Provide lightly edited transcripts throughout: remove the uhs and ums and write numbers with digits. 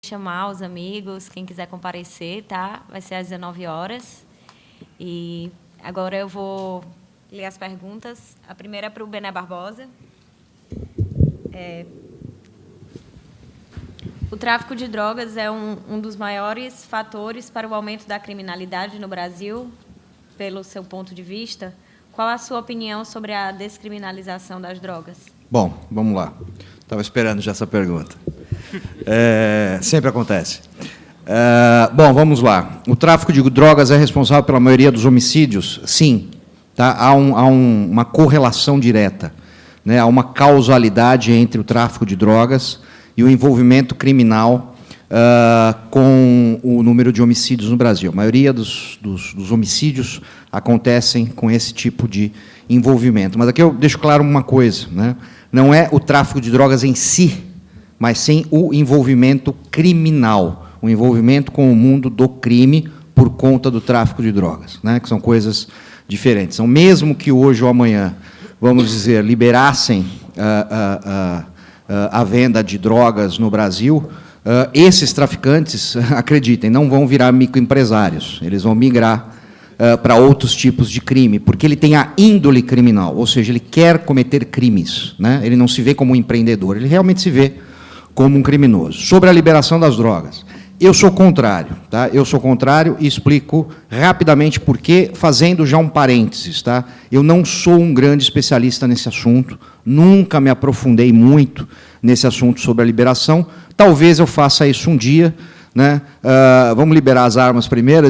chamar os amigos, quem quiser comparecer, tá? Vai ser às 19 horas. E agora eu vou ler as perguntas. A primeira é para o Bené Barbosa. O tráfico de drogas é um dos maiores fatores para o aumento da criminalidade no Brasil, pelo seu ponto de vista. Qual a sua opinião sobre a descriminalização das drogas? Bom, vamos lá. Estava esperando já essa pergunta. Sempre acontece. Bom, vamos lá. O tráfico de drogas é responsável pela maioria dos homicídios? Sim. Tá? Há uma correlação direta, né? Há uma causalidade entre o tráfico de drogas e o envolvimento criminal com o número de homicídios no Brasil. A maioria dos homicídios acontecem com esse tipo de envolvimento. Mas aqui eu deixo claro uma coisa, né? Não é o tráfico de drogas em si, mas sim o envolvimento criminal, o envolvimento com o mundo do crime por conta do tráfico de drogas, né? Que são coisas diferentes. Então, mesmo que hoje ou amanhã, vamos dizer, liberassem a venda de drogas no Brasil, esses traficantes, acreditem, não vão virar microempresários, eles vão migrar para outros tipos de crime, porque ele tem a índole criminal, ou seja, ele quer cometer crimes, né? Ele não se vê como um empreendedor, ele realmente se vê como um criminoso. Sobre a liberação das drogas, eu sou contrário, tá? Eu sou contrário e explico rapidamente por quê, fazendo já um parênteses, tá? Eu não sou um grande especialista nesse assunto, nunca me aprofundei muito nesse assunto sobre a liberação, talvez eu faça isso um dia, né? Vamos liberar as armas primeiro,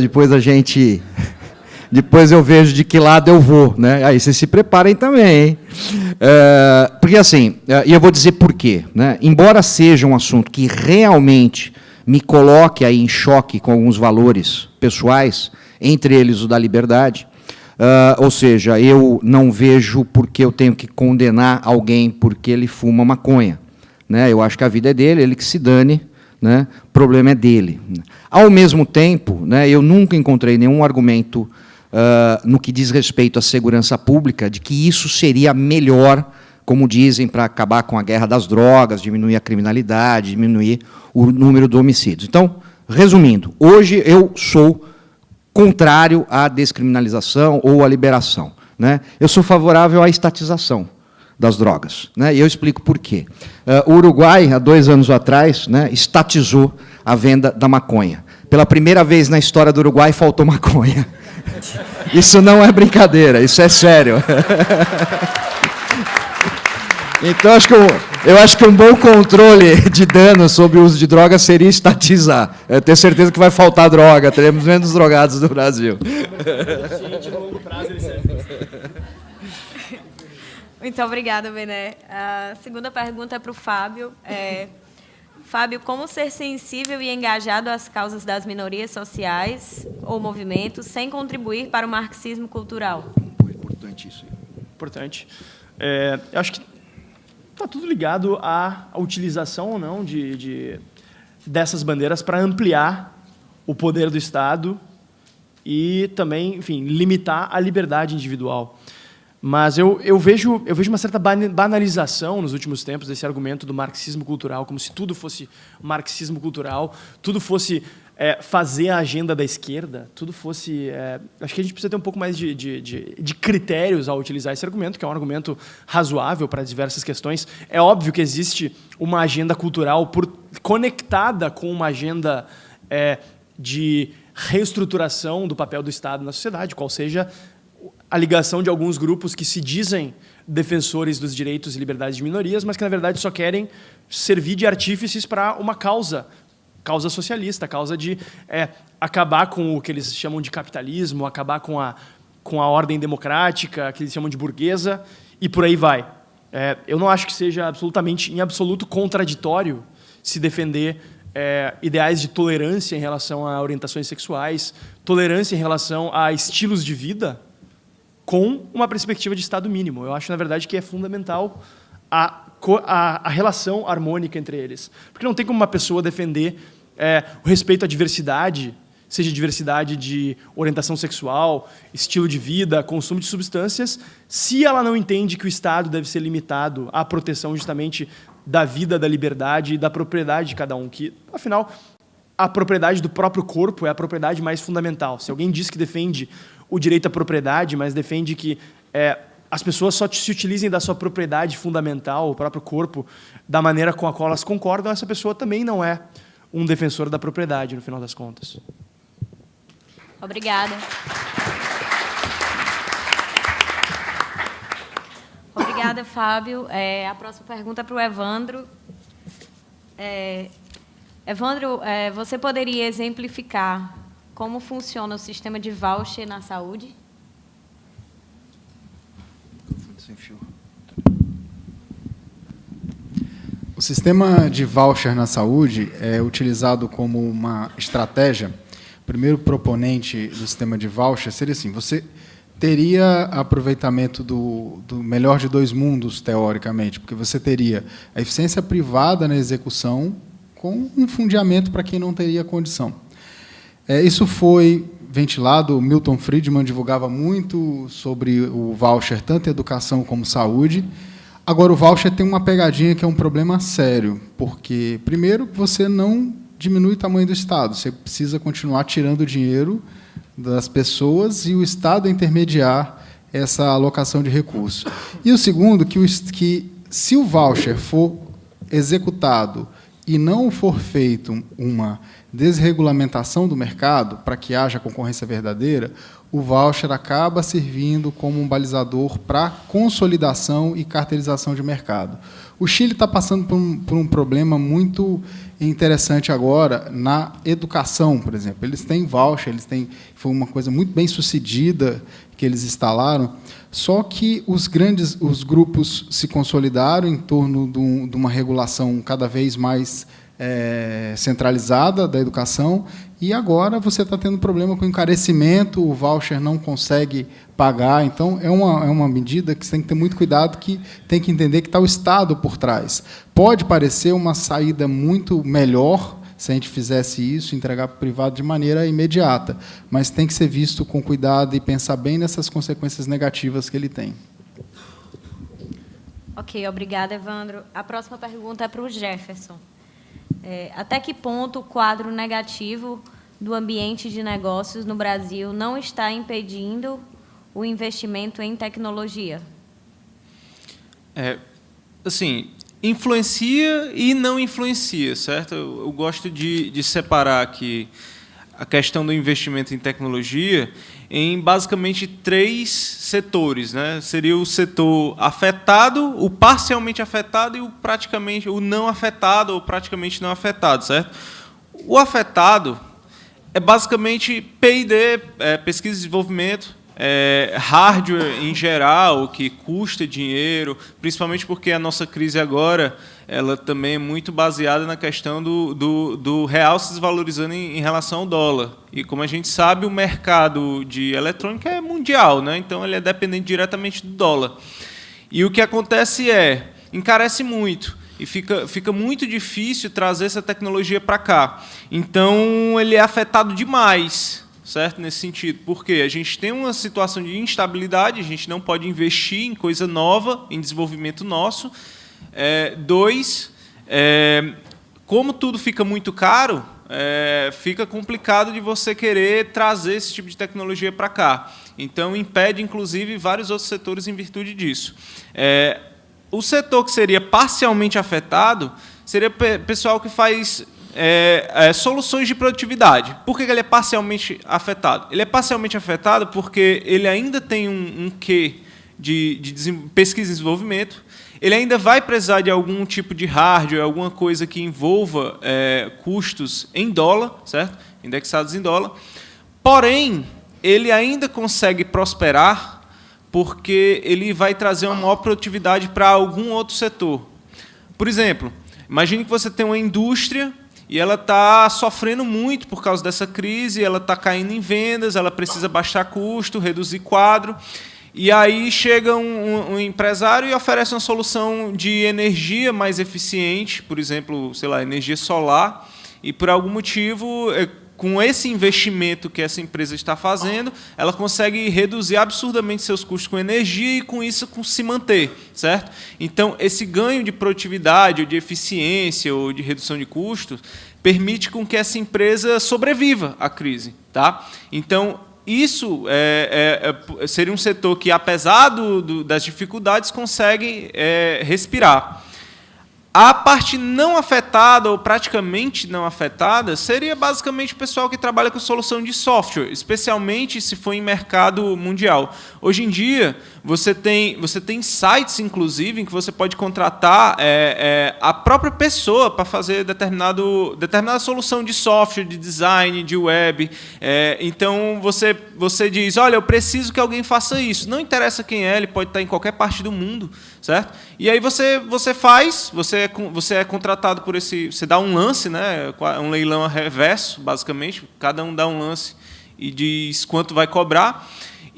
depois eu vejo de que lado eu vou, né? Aí vocês se preparem também, hein? Porque assim, e eu vou dizer por quê, né? Embora seja um assunto que realmente me coloque aí em choque com alguns valores pessoais, entre eles o da liberdade, ou seja, eu não vejo por que eu tenho que condenar alguém porque ele fuma maconha, né? Eu acho que a vida é dele, ele que se dane, né? O problema é dele. Ao mesmo tempo, né, eu nunca encontrei nenhum argumento no que diz respeito à segurança pública, de que isso seria melhor, como dizem, para acabar com a guerra das drogas, diminuir a criminalidade, diminuir o número de homicídios. Então, resumindo, hoje eu sou contrário à descriminalização ou à liberação, né? Eu sou favorável à estatização das drogas, né? E eu explico por quê. O Uruguai, há 2 anos atrás, né, estatizou a venda da maconha. Pela primeira vez na história do Uruguai, faltou maconha. Isso não é brincadeira, isso é sério. Então, eu acho que um bom controle de danos sobre o uso de drogas seria estatizar. Eu tenho certeza que vai faltar droga, teremos menos drogados no Brasil. Muito obrigada, Bené. A segunda pergunta é para o Fábio. Fábio, como ser sensível e engajado às causas das minorias sociais ou movimentos sem contribuir para o marxismo cultural? Importante isso. Importante. Eu acho que está tudo ligado à utilização ou não dessas bandeiras para ampliar o poder do Estado e também, enfim, limitar a liberdade individual. Mas eu vejo uma certa banalização nos últimos tempos desse argumento do marxismo cultural, como se tudo fosse marxismo cultural, tudo fosse fazer a agenda da esquerda, tudo fosse... acho que a gente precisa ter um pouco mais de critérios ao utilizar esse argumento, que é um argumento razoável para diversas questões. É óbvio que existe uma agenda cultural conectada com uma agenda de reestruturação do papel do Estado na sociedade, qual seja a ligação de alguns grupos que se dizem defensores dos direitos e liberdades de minorias, mas que, na verdade, só querem servir de artífices para uma causa socialista, causa de acabar com o que eles chamam de capitalismo, acabar com a ordem democrática, que eles chamam de burguesa, e por aí vai. Eu não acho que seja em absoluto contraditório se defender ideais de tolerância em relação a orientações sexuais, tolerância em relação a estilos de vida, com uma perspectiva de Estado mínimo. Eu acho, na verdade, que é fundamental a relação harmônica entre eles. Porque não tem como uma pessoa defender o respeito à diversidade, seja diversidade de orientação sexual, estilo de vida, consumo de substâncias, se ela não entende que o Estado deve ser limitado à proteção justamente da vida, da liberdade e da propriedade de cada um, que, afinal, a propriedade do próprio corpo é a propriedade mais fundamental. Se alguém diz que defende o direito à propriedade, mas defende que as pessoas só se utilizem da sua propriedade fundamental, o próprio corpo, da maneira com a qual elas concordam, essa pessoa também não é um defensor da propriedade, no final das contas. Obrigada. Obrigada, Fábio. A próxima pergunta é para o Evandro. Evandro, você poderia exemplificar como funciona o sistema de voucher na saúde? O sistema de voucher na saúde é utilizado como uma estratégia. O primeiro proponente do sistema de voucher seria assim: você teria aproveitamento do melhor de dois mundos, teoricamente, porque você teria a eficiência privada na execução com um fundamento para quem não teria condição. Isso foi ventilado, o Milton Friedman divulgava muito sobre o voucher, tanto em educação como saúde. Agora, o voucher tem uma pegadinha que é um problema sério, porque, primeiro, você não diminui o tamanho do Estado, você precisa continuar tirando dinheiro das pessoas e o Estado intermediar essa alocação de recursos. E o segundo, que se o voucher for executado e não for feito uma desregulamentação do mercado para que haja concorrência verdadeira, o voucher acaba servindo como um balizador para consolidação e cartelização de mercado. O Chile está passando por um problema muito interessante agora na educação, por exemplo. Eles têm voucher, foi uma coisa muito bem sucedida que eles instalaram, só que os grupos se consolidaram em torno de uma regulação cada vez mais centralizada da educação, e agora você está tendo problema com o encarecimento, o voucher não consegue pagar. Então, é uma medida que você tem que ter muito cuidado, que tem que entender que está o Estado por trás. Pode parecer uma saída muito melhor se a gente fizesse isso, entregar para o privado de maneira imediata, mas tem que ser visto com cuidado e pensar bem nessas consequências negativas que ele tem. Ok, obrigada, Evandro. A próxima pergunta é para o Jefferson. Até que ponto o quadro negativo do ambiente de negócios no Brasil não está impedindo o investimento em tecnologia? Assim, influencia e não influencia, certo? Eu gosto de separar aqui a questão do investimento em tecnologia em basicamente 3 setores, né? Seria o setor afetado, o parcialmente afetado e o não afetado ou praticamente não afetado, certo? O afetado é basicamente P&D, pesquisa e desenvolvimento, hardware em geral, que custa dinheiro, principalmente porque a nossa crise agora ela também é muito baseada na questão do real se desvalorizando em relação ao dólar. E, como a gente sabe, o mercado de eletrônica é mundial, né? Então ele é dependente diretamente do dólar. E o que acontece encarece muito, e fica muito difícil trazer essa tecnologia para cá. Então, ele é afetado demais, certo? Nesse sentido, porque a gente tem uma situação de instabilidade, a gente não pode investir em coisa nova, em desenvolvimento nosso. 2, como tudo fica muito caro, fica complicado de você querer trazer esse tipo de tecnologia para cá. Então, impede, inclusive, vários outros setores em virtude disso. O setor que seria parcialmente afetado seria o pessoal que faz soluções de produtividade. Por que ele é parcialmente afetado? Ele é parcialmente afetado porque ele ainda tem um quê de pesquisa e desenvolvimento, ele ainda vai precisar de algum tipo de hardware, alguma coisa que envolva custos em dólar, certo? Indexados em dólar. Porém, ele ainda consegue prosperar porque ele vai trazer uma maior produtividade para algum outro setor. Por exemplo, imagine que você tem uma indústria e ela está sofrendo muito por causa dessa crise, ela está caindo em vendas, ela precisa baixar custo, reduzir quadro. E aí chega um empresário e oferece uma solução de energia mais eficiente, por exemplo, sei lá, energia solar, e por algum motivo com esse investimento que essa empresa está fazendo, ela consegue reduzir absurdamente seus custos com energia e, com isso, se manter, certo? Então, esse ganho de produtividade, ou de eficiência, ou de redução de custos, permite com que essa empresa sobreviva à crise. Tá? Então, isso seria um setor que, apesar das dificuldades, consegue respirar. A parte não afetada, ou praticamente não afetada, seria basicamente o pessoal que trabalha com solução de software, especialmente se for em mercado mundial. Hoje em dia, você tem sites, inclusive, em que você pode contratar a própria pessoa para fazer determinada solução de software, de design, de web. Então, você diz, olha, eu preciso que alguém faça isso. Não interessa quem é, ele pode estar em qualquer parte do mundo, certo? E aí você é contratado por esse... Você dá um lance, né? Um leilão a reverso, basicamente. Cada um dá um lance e diz quanto vai cobrar.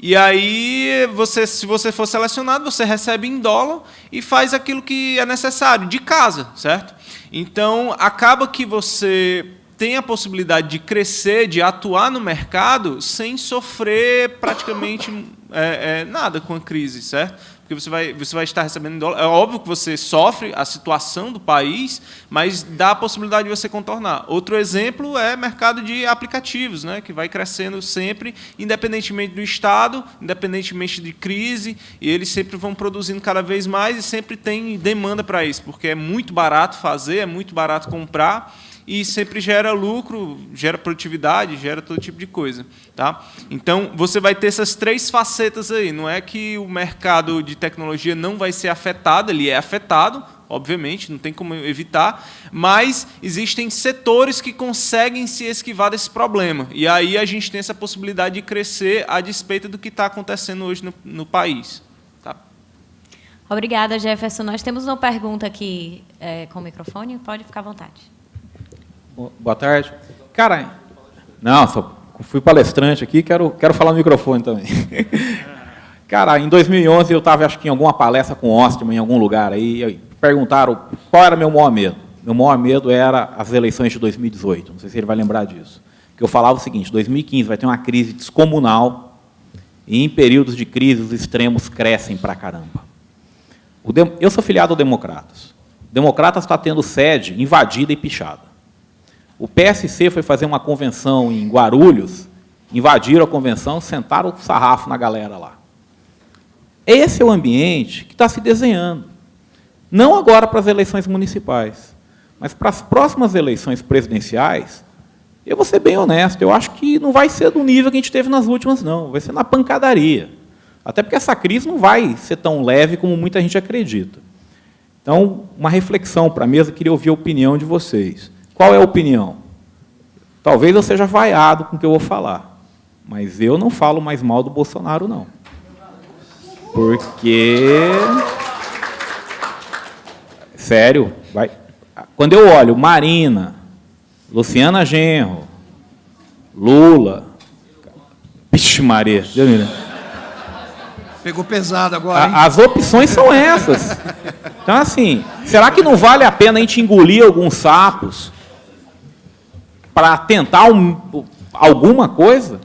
E aí, se você for selecionado, você recebe em dólar e faz aquilo que é necessário, de casa, certo? Então, acaba que você tem a possibilidade de crescer, de atuar no mercado sem sofrer praticamente nada com a crise, certo? Porque você vai estar recebendo em dólar. É óbvio que você sofre a situação do país, mas dá a possibilidade de você contornar. Outro exemplo é o mercado de aplicativos, né, que vai crescendo sempre, independentemente do estado, independentemente de crise, e eles sempre vão produzindo cada vez mais e sempre tem demanda para isso, porque é muito barato fazer, é muito barato comprar, e sempre gera lucro, gera produtividade, gera todo tipo de coisa. Tá? Então, você vai ter essas três facetas aí. Não é que o mercado de tecnologia não vai ser afetado, ele é afetado, obviamente, não tem como evitar, mas existem setores que conseguem se esquivar desse problema. E aí a gente tem essa possibilidade de crescer a despeito do que está acontecendo hoje no país. Tá? Obrigada, Jefferson. Nós temos uma pergunta aqui com o microfone. Pode ficar à vontade. Boa tarde. Cara, não, só fui palestrante aqui, quero falar no microfone também. Cara, em 2011 eu estava, acho que em alguma palestra com o Ostman, em algum lugar, aí perguntaram qual era meu maior medo. Meu maior medo era as eleições de 2018, não sei se ele vai lembrar disso. Que eu falava o seguinte, 2015 vai ter uma crise descomunal, e em períodos de crise os extremos crescem pra caramba. Eu sou filiado ao Democratas. O Democratas está tendo sede invadida e pichada. O PSC foi fazer uma convenção em Guarulhos, invadiram a convenção, sentaram o sarrafo na galera lá. Esse é o ambiente que está se desenhando. Não agora para as eleições municipais, mas para as próximas eleições presidenciais, eu vou ser bem honesto, eu acho que não vai ser do nível que a gente teve nas últimas, não. Vai ser na pancadaria. Até porque essa crise não vai ser tão leve como muita gente acredita. Então, uma reflexão para a mesa, queria ouvir a opinião de vocês. Qual é a opinião? Talvez eu seja vaiado com o que eu vou falar, mas eu não falo mais mal do Bolsonaro, não. Porque... Sério, quando eu olho Marina, Luciana Genro, Lula... Vixe Maria, Deus me livre. Pegou pesado agora, hein? As opções são essas. Então, assim, será que não vale a pena a gente engolir alguns sapos para tentar alguma coisa?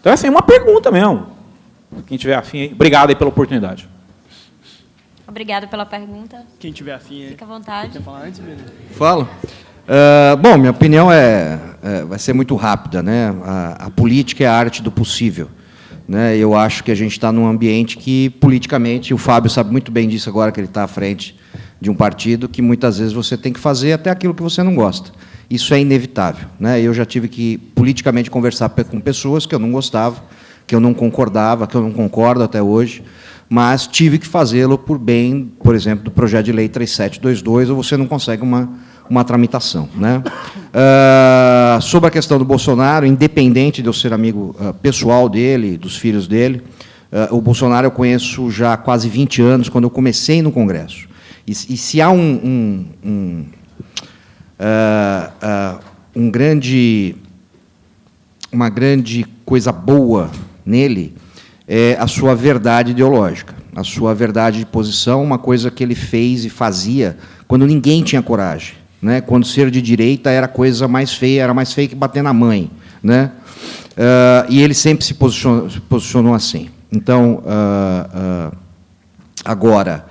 Então, assim, é uma pergunta mesmo. Quem tiver afim aí. Obrigado aí pela oportunidade. Obrigada pela pergunta. Quem tiver afim aí. Fica à vontade. Quer falar antes, Bruno? Falo. Bom, minha opinião vai ser muito rápida, né? A política é a arte do possível. Né? Eu acho que a gente está num ambiente que, politicamente, o Fábio sabe muito bem disso agora, que ele está à frente de um partido, que muitas vezes você tem que fazer até aquilo que você não gosta. Isso é inevitável. Né? Eu já tive que, politicamente, conversar com pessoas que eu não gostava, que eu não concordava, que eu não concordo até hoje, mas tive que fazê-lo por bem, por exemplo, do projeto de lei 3722, ou você não consegue uma tramitação. Né? Sobre a questão do Bolsonaro, independente de eu ser amigo pessoal dele, dos filhos dele, o Bolsonaro eu conheço já há quase 20 anos, quando eu comecei no Congresso. E se há uma grande coisa boa nele, é a sua verdade ideológica, a sua verdade de posição, uma coisa que ele fez e fazia quando ninguém tinha coragem né? Quando ser de direita era a coisa mais feia, era mais feia que bater na mãe, né? E ele sempre se posicionou assim. Então, agora,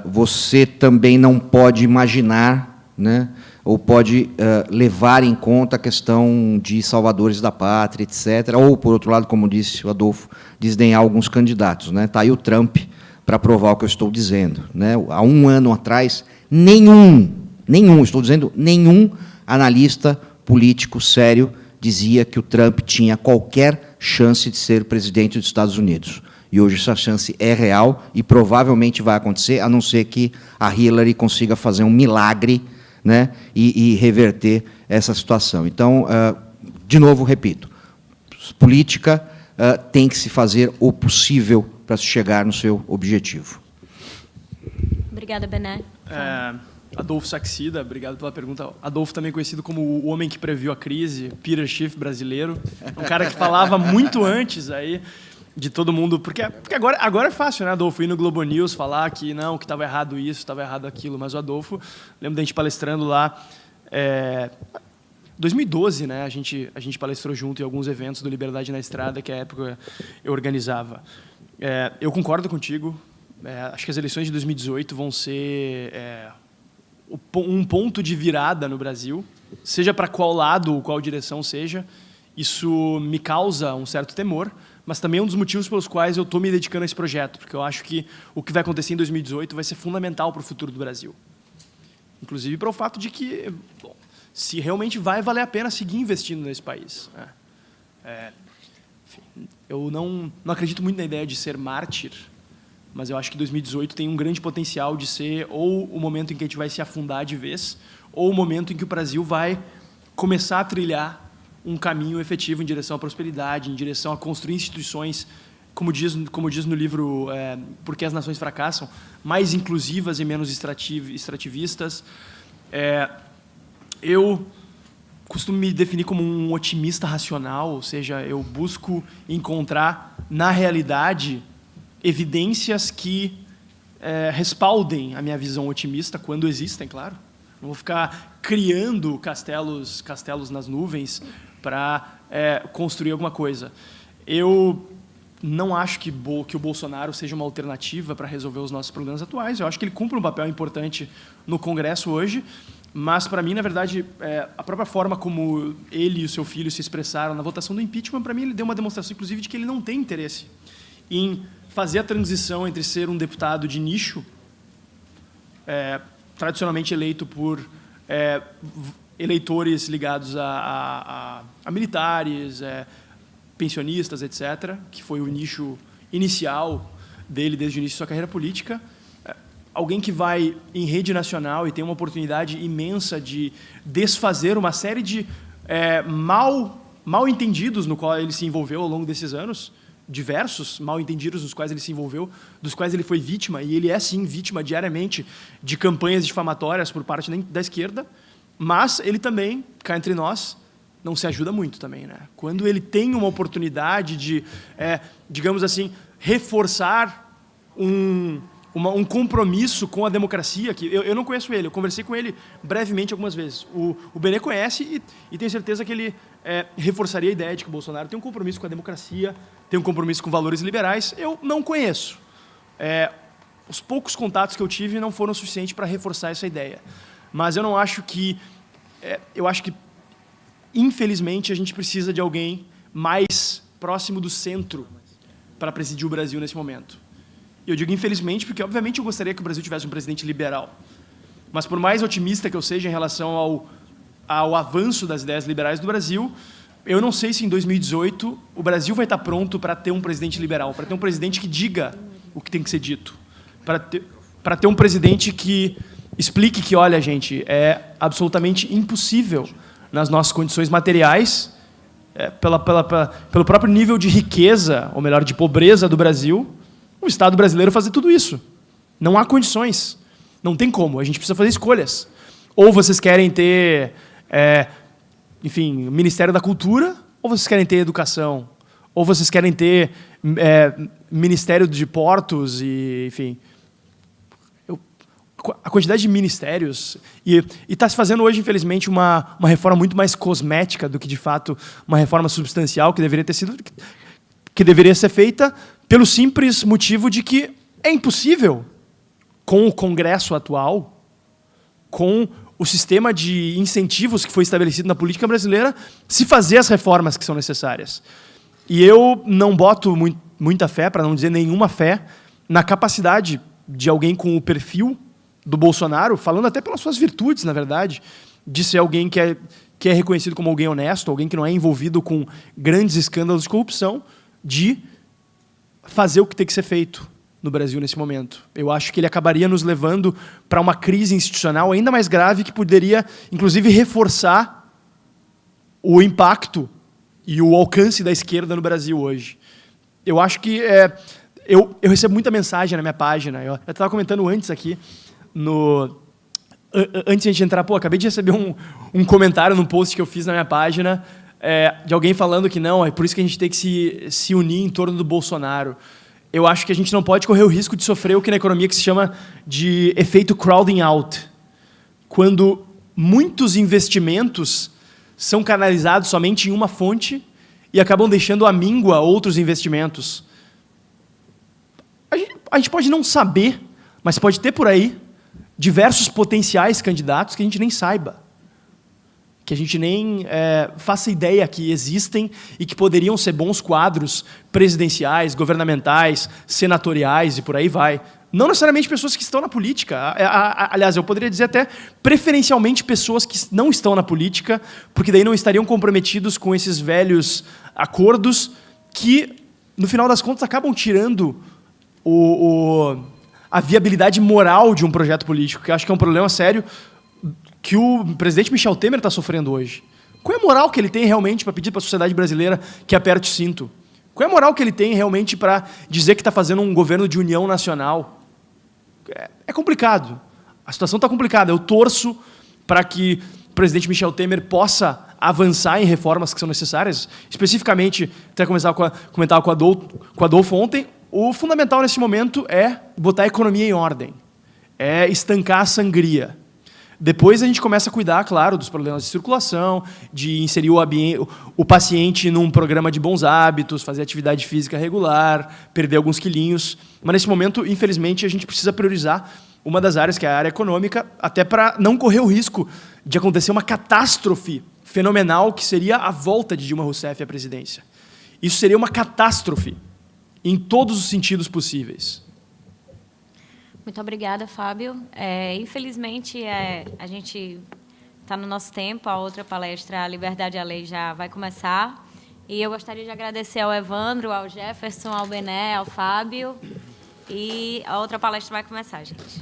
você também não pode imaginar, né, ou pode levar em conta a questão de salvadores da pátria, etc., ou, por outro lado, como disse o Adolfo, desdenhar alguns candidatos. Né? Está aí o Trump para provar o que eu estou dizendo. Né? Há um ano atrás, nenhum, estou dizendo nenhum analista político sério dizia que o Trump tinha qualquer chance de ser presidente dos Estados Unidos. E hoje essa chance é real e provavelmente vai acontecer, a não ser que a Hillary consiga fazer um milagre, né, e reverter essa situação. Então, de novo, repito, política tem que se fazer o possível para se chegar no seu objetivo. Obrigada, Bené. Adolfo Saxida, obrigado pela pergunta. Adolfo, também conhecido como o homem que previu a crise, Peter Schiff brasileiro. Um cara que falava muito antes aí de todo mundo, porque agora é fácil, né, Adolfo, ir no Globo News falar que não, que estava errado isso, estava errado aquilo, mas o Adolfo, lembro da gente palestrando lá, 2012, né, a gente palestrou junto em alguns eventos do Liberdade na Estrada, que à época eu organizava. Eu concordo contigo, acho que as eleições de 2018 vão ser um ponto de virada no Brasil, seja para qual lado ou qual direção seja. Isso me causa um certo temor, mas também é um dos motivos pelos quais eu estou me dedicando a esse projeto, porque eu acho que o que vai acontecer em 2018 vai ser fundamental para o futuro do Brasil. Inclusive para o fato de que, bom, se realmente vai valer a pena seguir investindo nesse país. Enfim, eu não acredito muito na ideia de ser mártir, mas eu acho que 2018 tem um grande potencial de ser ou o momento em que a gente vai se afundar de vez, ou o momento em que o Brasil vai começar a trilhar um caminho efetivo em direção à prosperidade, em direção a construir instituições, como diz no livro Por que as Nações Fracassam, mais inclusivas e menos extrativistas. Eu costumo me definir como um otimista racional, ou seja, eu busco encontrar na realidade evidências que respaldem a minha visão otimista, quando existem, claro. Não vou ficar criando castelos nas nuvens para construir alguma coisa. Eu não acho que o Bolsonaro seja uma alternativa para resolver os nossos problemas atuais. Eu acho que ele cumpre um papel importante no Congresso hoje, mas, para mim, na verdade, a própria forma como ele e o seu filho se expressaram na votação do impeachment, para mim, ele deu uma demonstração, inclusive, de que ele não tem interesse em fazer a transição entre ser um deputado de nicho, tradicionalmente eleito por eleitores ligados a militares, pensionistas, etc., que foi o nicho inicial dele desde o início de sua carreira política, alguém que vai em rede nacional e tem uma oportunidade imensa de desfazer uma série de mal entendidos no qual ele se envolveu ao longo desses anos, diversos mal entendidos nos quais ele se envolveu, dos quais ele foi vítima, e ele é, sim, vítima diariamente de campanhas difamatórias por parte da esquerda, mas ele também, cá entre nós, não se ajuda muito também, né? Quando ele tem uma oportunidade de, digamos assim, reforçar um compromisso com a democracia, que eu não conheço ele, eu conversei com ele brevemente algumas vezes. O Benê conhece e tenho certeza que ele reforçaria a ideia de que o Bolsonaro tem um compromisso com a democracia, tem um compromisso com valores liberais. Eu não conheço. Os poucos contatos que eu tive não foram suficientes para reforçar essa ideia. Mas eu não acho que... eu acho que, infelizmente, a gente precisa de alguém mais próximo do centro para presidir o Brasil nesse momento. E eu digo infelizmente porque, obviamente, eu gostaria que o Brasil tivesse um presidente liberal. Mas, por mais otimista que eu seja em relação ao avanço das ideias liberais do Brasil, eu não sei se em 2018 o Brasil vai estar pronto para ter um presidente liberal, para ter um presidente que diga o que tem que ser dito, para ter um presidente que explique que, olha, gente, é absolutamente impossível, nas nossas condições materiais, pelo próprio nível de riqueza, ou melhor, de pobreza do Brasil, o Estado brasileiro fazer tudo isso. Não há condições. Não tem como. A gente precisa fazer escolhas. Ou vocês querem ter, enfim, Ministério da Cultura, ou vocês querem ter Educação, ou vocês querem ter Ministério de Portos e, enfim... a quantidade de ministérios, e está se fazendo hoje, infelizmente, uma reforma muito mais cosmética do que, de fato, uma reforma substancial que deveria ser feita pelo simples motivo de que é impossível, com o Congresso atual, com o sistema de incentivos que foi estabelecido na política brasileira, se fazer as reformas que são necessárias. E eu não boto muita fé, para não dizer nenhuma fé, na capacidade de alguém com o perfil do Bolsonaro, falando até pelas suas virtudes, na verdade, de ser alguém que é reconhecido como alguém honesto, alguém que não é envolvido com grandes escândalos de corrupção, de fazer o que tem que ser feito no Brasil nesse momento. Eu acho que ele acabaria nos levando para uma crise institucional ainda mais grave, que poderia, inclusive, reforçar o impacto e o alcance da esquerda no Brasil hoje. Eu acho que... eu recebo muita mensagem na minha página. Eu estava comentando antes aqui, antes de a gente entrar, acabei de receber um comentário num post que eu fiz na minha página, de alguém falando que não, é por isso que a gente tem que se unir em torno do Bolsonaro. Eu acho que a gente não pode correr o risco de sofrer o que na economia que se chama de efeito crowding out, quando muitos investimentos são canalizados somente em uma fonte e acabam deixando à míngua outros investimentos. A gente pode não saber, mas pode ter por aí diversos potenciais candidatos que a gente nem saiba, que a gente nem faça ideia que existem e que poderiam ser bons quadros presidenciais, governamentais, senatoriais e por aí vai. Não necessariamente pessoas que estão na política. Aliás, eu poderia dizer até preferencialmente pessoas que não estão na política, porque daí não estariam comprometidos com esses velhos acordos que, no final das contas, acabam tirando a viabilidade moral de um projeto político, que eu acho que é um problema sério que o presidente Michel Temer está sofrendo hoje. Qual é a moral que ele tem realmente para pedir para a sociedade brasileira que aperte o cinto? Qual é a moral que ele tem realmente para dizer que está fazendo um governo de união nacional? É complicado. A situação está complicada. Eu torço para que o presidente Michel Temer possa avançar em reformas que são necessárias. Especificamente, até comentava com o Adolfo ontem, o fundamental nesse momento é botar a economia em ordem, é estancar a sangria. Depois a gente começa a cuidar, claro, dos problemas de circulação, de inserir o paciente num programa de bons hábitos, fazer atividade física regular, perder alguns quilinhos. Mas, nesse momento, infelizmente, a gente precisa priorizar uma das áreas, que é a área econômica, até para não correr o risco de acontecer uma catástrofe fenomenal, que seria a volta de Dilma Rousseff à presidência. Isso seria uma catástrofe em todos os sentidos possíveis. Muito obrigada, Fábio. Infelizmente, a gente está no nosso tempo, a outra palestra, a Liberdade e a Lei, já vai começar. E eu gostaria de agradecer ao Evandro, ao Jefferson, ao Bené, ao Fábio. E a outra palestra vai começar, gente.